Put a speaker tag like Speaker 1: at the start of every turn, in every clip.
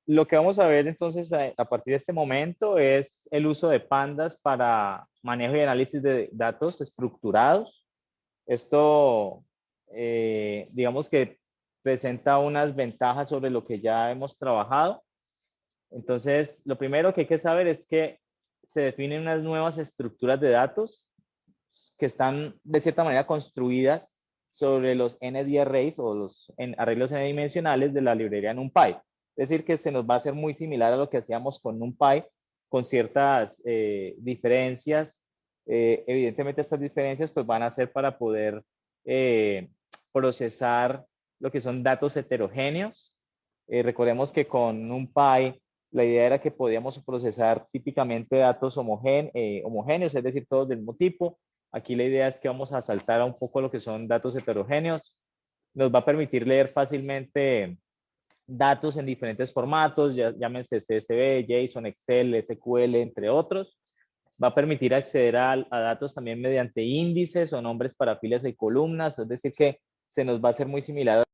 Speaker 1: Lo que vamos a ver entonces a partir de este momento es el uso de pandas para manejo y análisis de datos estructurados. Esto, digamos que presenta unas ventajas sobre lo que ya hemos trabajado. Entonces, lo primero que hay que saber es que se definen unas nuevas estructuras de datos que están de cierta manera construidas sobre los ND-arrays o los arreglos n-dimensionales de la librería NumPy. Es decir, que se nos va a hacer muy similar a lo que hacíamos con NumPy, con ciertas diferencias. Evidentemente estas diferencias pues van a ser para poder procesar lo que son datos heterogéneos. Recordemos que con NumPy la idea era que podíamos procesar típicamente datos homogéneos, es decir, todos del mismo tipo. Aquí la idea es que vamos a saltar a un poco lo que son datos heterogéneos. Nos va a permitir leer fácilmente datos en diferentes formatos, llámense CSV, JSON, Excel, SQL, entre otros. Va a permitir acceder a datos también mediante índices o nombres para filas y columnas, es decir, que se nos va a hacer muy similar.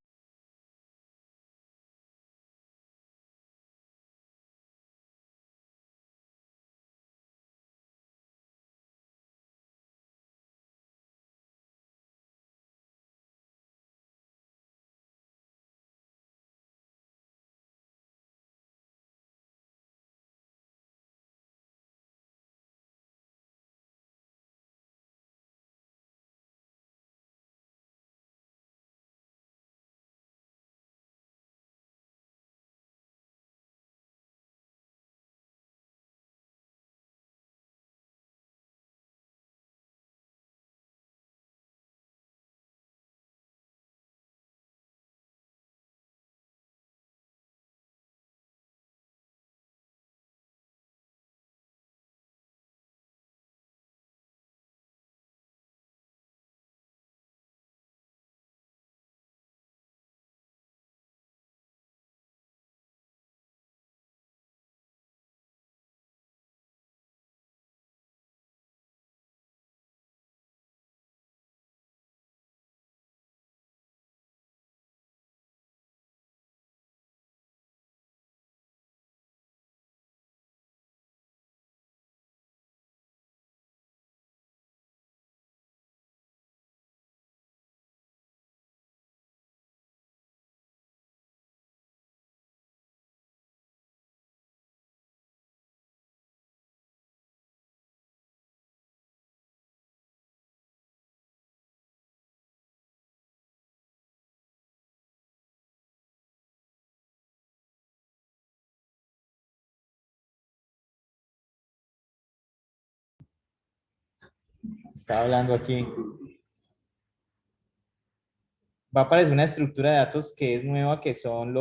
Speaker 1: Estaba hablando aquí. Va a aparecer una estructura de datos que es nueva, que son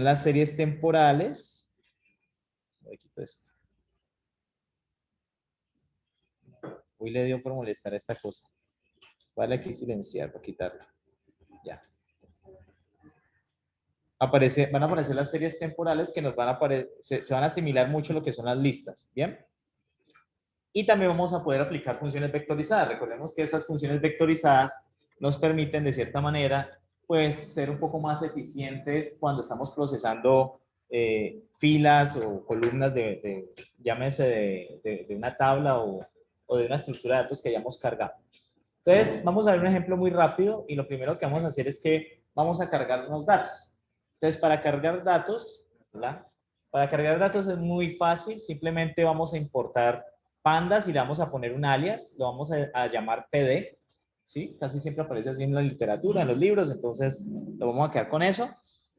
Speaker 1: las series temporales. Voy a quitar esto. Hoy le dio por molestar esta cosa. Vale, aquí silenciar para quitarla. Ya. Van a aparecer las series temporales que nos van a aparecer, se van a asimilar mucho a lo que son las listas. Bien. Y también vamos a poder aplicar funciones vectorizadas. Recordemos que esas funciones vectorizadas nos permiten de cierta manera pues ser un poco más eficientes cuando estamos procesando filas o columnas llámese de una tabla o de una estructura de datos que hayamos cargado. Entonces, vamos a ver un ejemplo muy rápido y lo primero que vamos a hacer es que vamos a cargar unos datos. Entonces, para cargar datos, ¿verdad? Para cargar datos es muy fácil, simplemente vamos a importar pandas y le vamos a poner un alias, lo vamos a llamar PD, ¿sí? Casi siempre aparece así en la literatura, en los libros, entonces lo vamos a quedar con eso.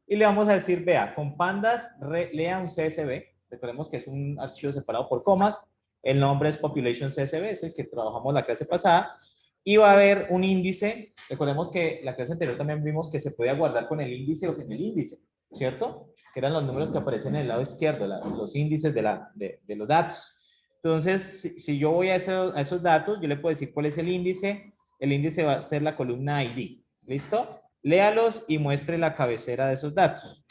Speaker 1: Y le vamos a decir, vea, con pandas lea un CSV, recordemos que es un archivo separado por comas, el nombre es population CSV, es el que trabajamos la clase pasada, y va a haber un índice, recordemos que la clase anterior también vimos que se podía guardar con el índice o sin el índice, ¿cierto? Que eran los números que aparecen en el lado izquierdo, los índices de los datos. Entonces, si yo voy a esos datos, yo le puedo decir cuál es el índice va a ser la columna ID, ¿listo? Léalos y muestre la cabecera de esos datos.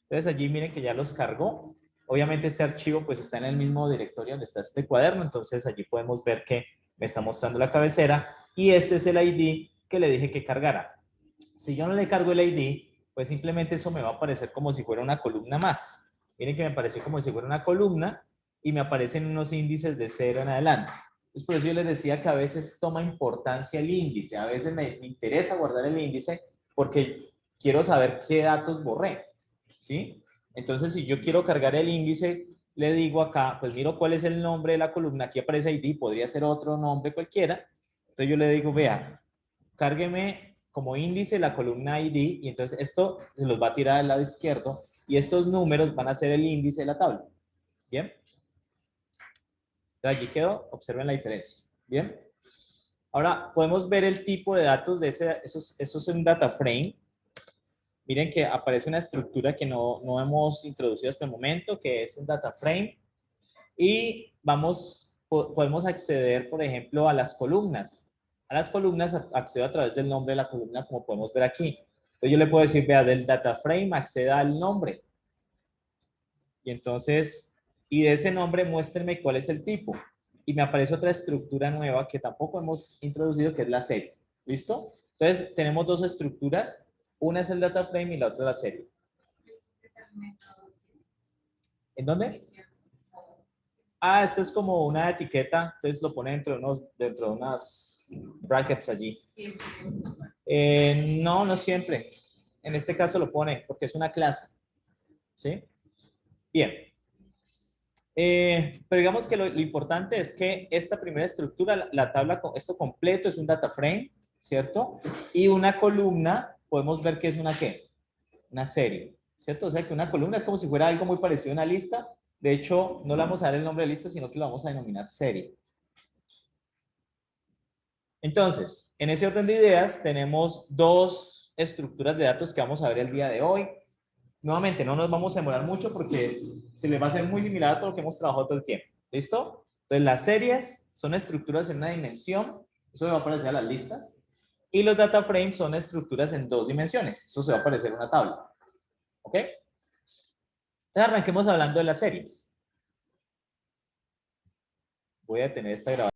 Speaker 1: Entonces allí miren que ya los cargó. Obviamente este archivo pues está en el mismo directorio donde está este cuaderno, entonces allí podemos ver que me está mostrando la cabecera y este es el ID que le dije que cargara. Si yo no le cargo el ID, pues simplemente eso me va a aparecer como si fuera una columna más. Miren que me apareció como si fuera una columna y me aparecen unos índices de 0 en adelante. Entonces, por eso yo les decía que a veces toma importancia el índice, a veces me interesa guardar el índice porque quiero saber qué datos borré, ¿sí? Entonces, si yo quiero cargar el índice, le digo acá, pues miro cuál es el nombre de la columna, aquí aparece ID, podría ser otro nombre cualquiera, entonces yo le digo, vea, cárgueme como índice la columna ID y entonces esto se los va a tirar al lado izquierdo y estos números van a ser el índice de la tabla, ¿bien? Entonces allí quedó, observen la diferencia, ¿bien? Ahora podemos ver el tipo de datos de eso es un data frame. Miren que aparece una estructura que no hemos introducido hasta el momento, que es un data frame. Y podemos acceder, por ejemplo, a las columnas. A las columnas accedo a través del nombre de la columna, como podemos ver aquí. Entonces yo le puedo decir, vea, del data frame acceda al nombre. Y entonces, y de ese nombre muéstrenme cuál es el tipo. Y me aparece otra estructura nueva que tampoco hemos introducido, que es la serie. ¿Listo? Entonces, tenemos dos estructuras. Una es el data frame y la otra la serie. ¿En dónde? Ah, esto es como una etiqueta, entonces lo pone dentro de unas brackets allí. No, no siempre. En este caso lo pone porque es una clase. ¿Sí? Bien. Pero digamos que lo importante es que esta primera estructura, la tabla, esto completo es un data frame, ¿cierto? Y una columna, podemos ver que es una ¿qué? Una serie, ¿cierto? O sea que una columna es como si fuera algo muy parecido a una lista. De hecho, no le vamos a dar el nombre de lista, sino que lo vamos a denominar serie. Entonces, en ese orden de ideas, tenemos dos estructuras de datos que vamos a ver el día de hoy. Nuevamente, no nos vamos a demorar mucho porque se les va a ser muy similar a todo lo que hemos trabajado todo el tiempo. ¿Listo? Entonces, las series son estructuras en una dimensión. Eso me va a aparecer a las listas. Y los data frames son estructuras en dos dimensiones. Eso se va a aparecer en una tabla. ¿Ok? Entonces, arranquemos hablando de las series. Voy a detener esta grabación.